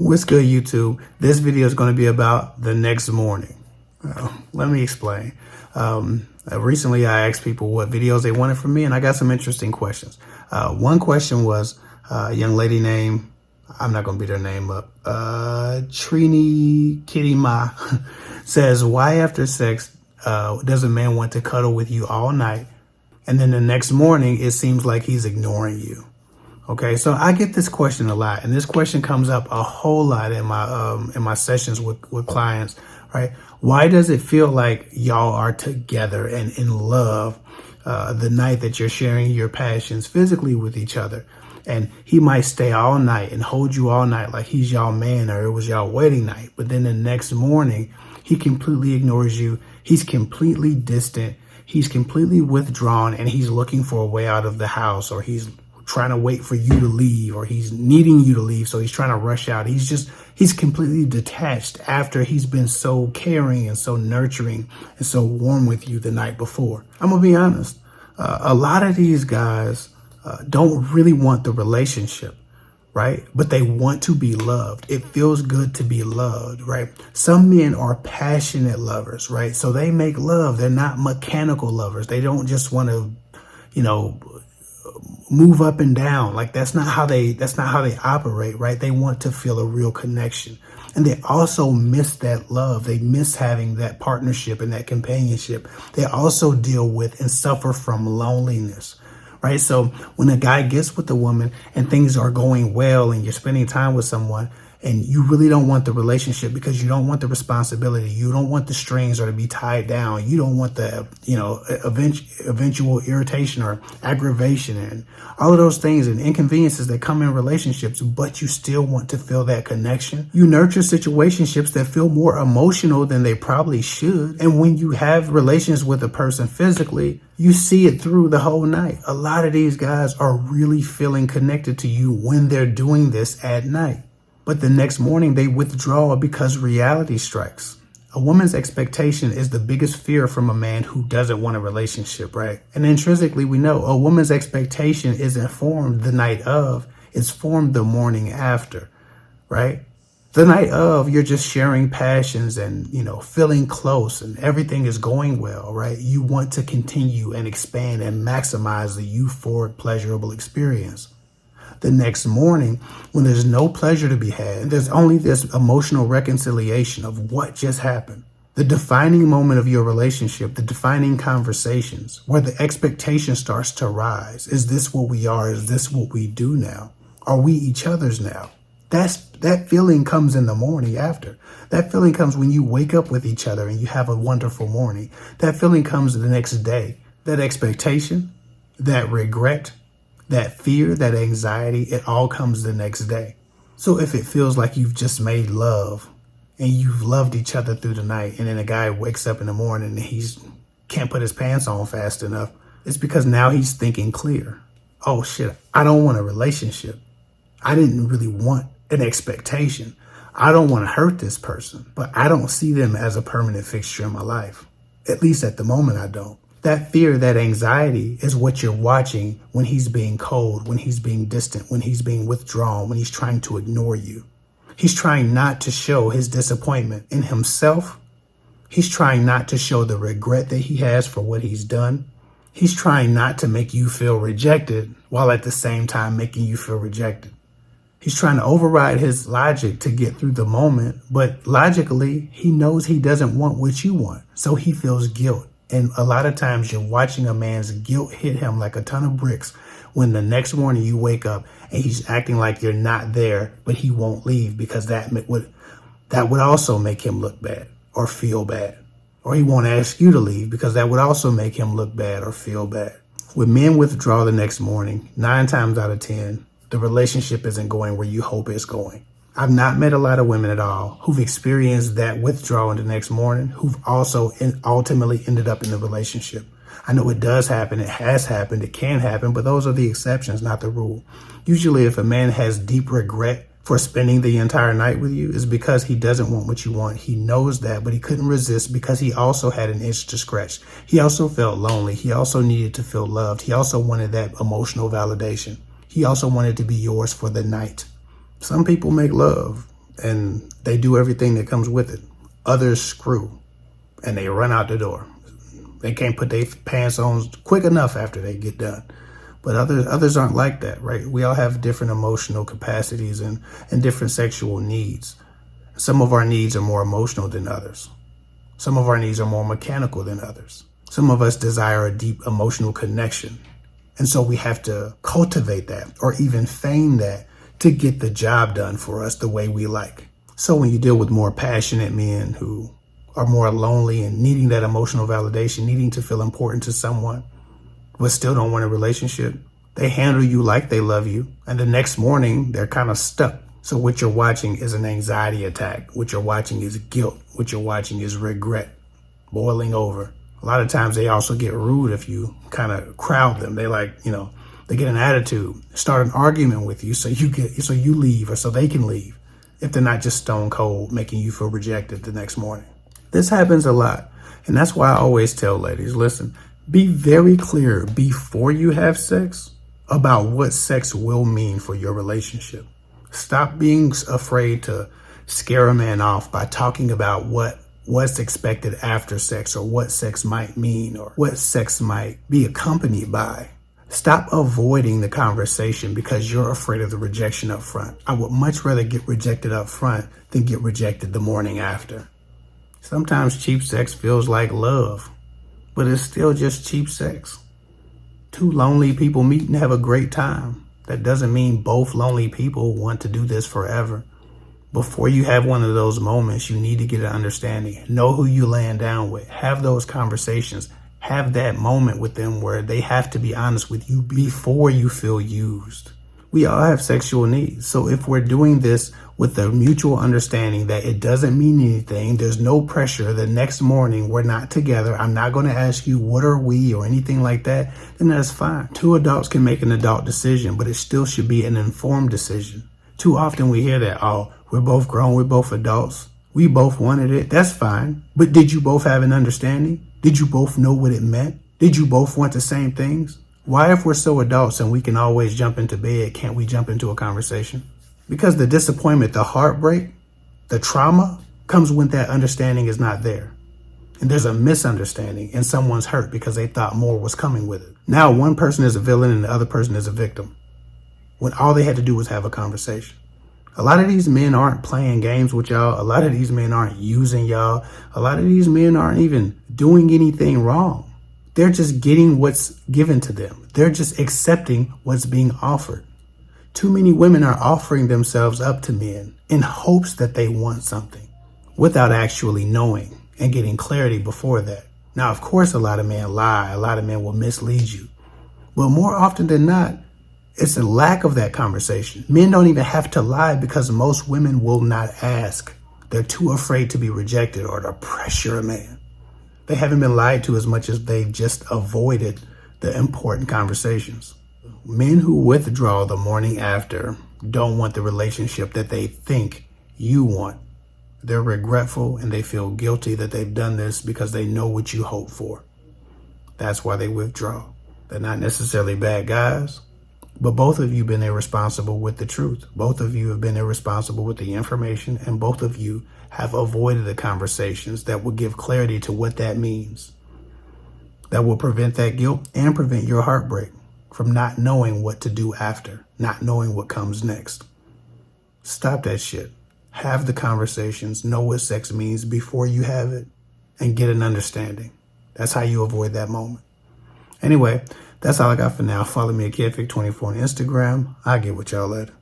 What's good, YouTube? This video is going to be about the next morning. Let me explain. Recently, I asked people what videos they wanted from me, and I got some interesting questions. One question was a young lady named, I'm not going to beat her name up, Trini Kitty Ma says, why after sex does a man want to cuddle with you all night, and then the next morning it seems like he's ignoring you? Okay, so I get this question a lot, and this question comes up a whole lot in my sessions with clients, right? Why does it feel like y'all are together and in love the night that you're sharing your passions physically with each other? And he might stay all night and hold you all night like he's y'all man or it was y'all wedding night. But then the next morning, he completely ignores you. He's completely distant. He's completely withdrawn, and he's looking for a way out of the house, or he's trying to wait for you to leave, or he's needing you to leave, so he's trying to rush out. He's completely detached after he's been so caring and so nurturing and so warm with you the night before. I'm gonna be honest, a lot of these guys don't really want the relationship, right? But they want to be loved. It feels good to be loved, right? Some men are passionate lovers, right? So they make love. They're not mechanical lovers. They don't just want to, move up and down. Like that's not how they operate, right? They want to feel a real connection. And they also miss that love. They miss having that partnership and that companionship. They also deal with and suffer from loneliness, right? So when a guy gets with a woman and things are going well and you're spending time with someone, and you really don't want the relationship because you don't want the responsibility. You don't want the strings or to be tied down. You don't want the, eventual irritation or aggravation and all of those things and inconveniences that come in relationships, but you still want to feel that connection. You nurture situationships that feel more emotional than they probably should. And when you have relations with a person physically, you see it through the whole night. A lot of these guys are really feeling connected to you when they're doing this at night. But the next morning they withdraw because reality strikes. A woman's expectation is the biggest fear from a man who doesn't want a relationship, right? And intrinsically, we know a woman's expectation isn't formed the night of, it's formed the morning after, right? The night of, you're just sharing passions and, feeling close and everything is going well, right? You want to continue and expand and maximize the euphoric, pleasurable experience. The next morning, when there's no pleasure to be had, there's only this emotional reconciliation of what just happened. The defining moment of your relationship, the defining conversations, where the expectation starts to rise. Is this what we are? Is this what we do now? Are we each other's now? That feeling comes in the morning after. That feeling comes when you wake up with each other and you have a wonderful morning. That feeling comes the next day. That expectation, that regret, that fear, that anxiety, it all comes the next day. So if it feels like you've just made love and you've loved each other through the night, and then a guy wakes up in the morning and he can't put his pants on fast enough, it's because now he's thinking clear. Oh shit, I don't want a relationship. I didn't really want an expectation. I don't want to hurt this person, but I don't see them as a permanent fixture in my life. At least at the moment, I don't. That fear, that anxiety is what you're watching when he's being cold, when he's being distant, when he's being withdrawn, when he's trying to ignore you. He's trying not to show his disappointment in himself. He's trying not to show the regret that he has for what he's done. He's trying not to make you feel rejected while at the same time making you feel rejected. He's trying to override his logic to get through the moment, but logically, he knows he doesn't want what you want, so he feels guilt. And a lot of times you're watching a man's guilt hit him like a ton of bricks when the next morning you wake up and he's acting like you're not there, but he won't leave because that would also make him look bad or feel bad. Or he won't ask you to leave because that would also make him look bad or feel bad. When men withdraw the next morning, 9 times out of 10, the relationship isn't going where you hope it's going. I've not met a lot of women at all who've experienced that withdrawal the next morning, who've also ultimately ended up in the relationship. I know it does happen. It has happened. It can happen, but those are the exceptions, not the rule. Usually if a man has deep regret for spending the entire night with you, it's because he doesn't want what you want. He knows that, but he couldn't resist because he also had an itch to scratch. He also felt lonely. He also needed to feel loved. He also wanted that emotional validation. He also wanted to be yours for the night. Some people make love, and they do everything that comes with it. Others screw and they run out the door. They can't put their pants on quick enough after they get done. But others aren't like that, right? We all have different emotional capacities and different sexual needs. Some of our needs are more emotional than others. Some of our needs are more mechanical than others. Some of us desire a deep emotional connection. And so we have to cultivate that or even feign that to get the job done for us the way we like. So when you deal with more passionate men who are more lonely and needing that emotional validation, needing to feel important to someone, but still don't want a relationship, they handle you like they love you. And the next morning, they're kind of stuck. So what you're watching is an anxiety attack. What you're watching is guilt. What you're watching is regret boiling over. A lot of times they also get rude if you kind of crowd them. They they get an attitude, start an argument with you so you leave or so they can leave if they're not just stone cold making you feel rejected the next morning. This happens a lot. And that's why I always tell ladies, listen, be very clear before you have sex about what sex will mean for your relationship. Stop being afraid to scare a man off by talking about what's expected after sex or what sex might mean or what sex might be accompanied by. Stop avoiding the conversation because you're afraid of the rejection up front. I would much rather get rejected up front than get rejected the morning after. Sometimes cheap sex feels like love, but it's still just cheap sex. Two lonely people meet and have a great time. That doesn't mean both lonely people want to do this forever. Before you have one of those moments, you need to get an understanding. Know who you laying down with. Have those conversations. Have that moment with them where they have to be honest with you before you feel used. We all have sexual needs. So if we're doing this with the mutual understanding that it doesn't mean anything, there's no pressure, the next morning we're not together, I'm not going to ask you what are we or anything like that, then that's fine. Two adults can make an adult decision, but it still should be an informed decision. Too often we hear that, oh, we're both grown, we're both adults, we both wanted it, that's fine. But did you both have an understanding? Did you both know what it meant? Did you both want the same things? Why, if we're so adults and we can always jump into bed, can't we jump into a conversation? Because the disappointment, the heartbreak, the trauma comes when that understanding is not there. And there's a misunderstanding and someone's hurt because they thought more was coming with it. Now one person is a villain and the other person is a victim, when all they had to do was have a conversation. A lot of these men aren't playing games with y'all. A lot of these men aren't using y'all. A lot of these men aren't even doing anything wrong. They're just getting what's given to them. They're just accepting what's being offered. Too many women are offering themselves up to men in hopes that they want something without actually knowing and getting clarity before that. Now, of course, a lot of men lie. A lot of men will mislead you. But more often than not, it's a lack of that conversation. Men don't even have to lie because most women will not ask. They're too afraid to be rejected or to pressure a man. They haven't been lied to as much as they've just avoided the important conversations. Men who withdraw the morning after don't want the relationship that they think you want. They're regretful and they feel guilty that they've done this because they know what you hope for. That's why they withdraw. They're not necessarily bad guys, but both of you have been irresponsible with the truth. Both of you have been irresponsible with the information, and both of you have avoided the conversations that will give clarity to what that means. That will prevent that guilt and prevent your heartbreak from not knowing what to do after, not knowing what comes next. Stop that shit. Have the conversations, know what sex means before you have it, and get an understanding. That's how you avoid that moment. Anyway, that's all I got for now. Follow me at KidFig24 on Instagram. I'll get with y'all later.